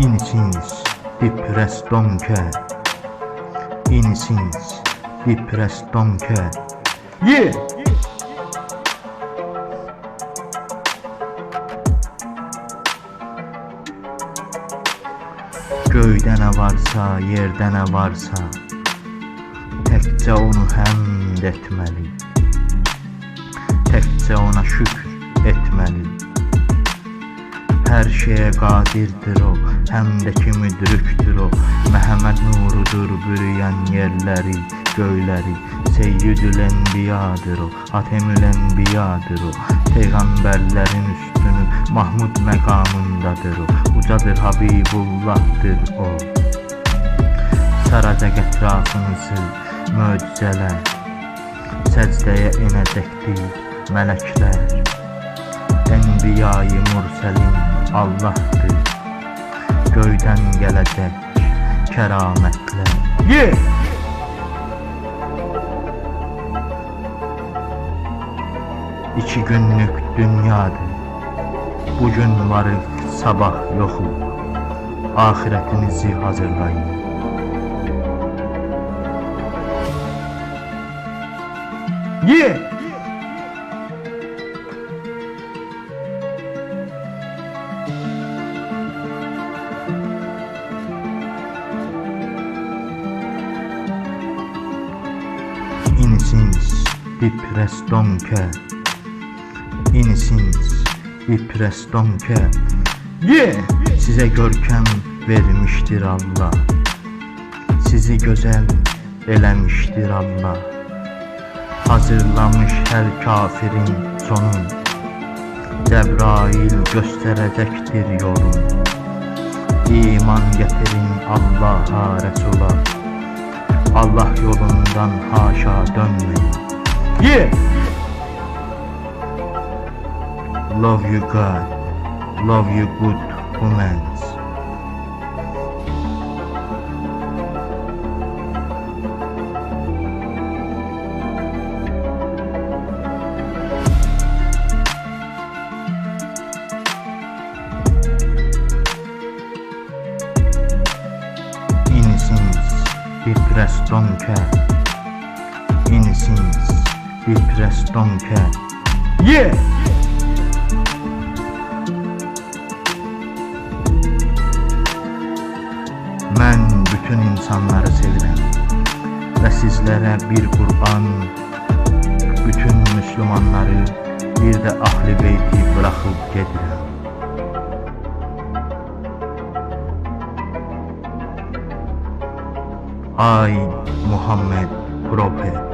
Innocence, depressed don't care. Innocence, depressed don't care. Yeah. Göydə nə varsa, yerdə nə varsa, təkcə onu həmd etməli, təkcə ona şükür etməli. Hər şeyə qadirdir o, həm də ki müdrikdir o. Məhəmməd nurudur bürüyən yerləri, göyləri. Seyyidül Enbiyadır o, Hatemül Enbiyadır o. Peyğəmbərlərin üstünü Mahmud məqamındadır o. Ucadır Habibullahdır o. Saracaq ətrafınızı möcüzələr, səcdəyə inəcəkdir mələklər. Enbiya-i Murselin Allah'dır, göydən gələcək kəramətlər. Yeah! İki günlük dünyadır, bugün varıq, sabah yoxuq. Ahirətinizi hazırlayın. Yeah! Innocence, depressed don't care. Innocence, depressed don't care. Yeah! Size görkem vermiştir Allah, sizi güzel eləmiştir Allah. Hazırlamış her kafirin sonun, Cebrail gösterecektir yolun. İman getirin Allah'a, Resul'a, Allah yolundan haşa dönmeyin. Yeah! Love you God, love you good humans. Innocence, depressed don't care. Innocence, depressed don't care. Yeah! Mən bütün insanları sevirəm və sizlərə bir Qur'an, bütün Müslümanları, bir də Ahl-i Beyti bıraxıb gedirəm. Ay Muhammed Prophet.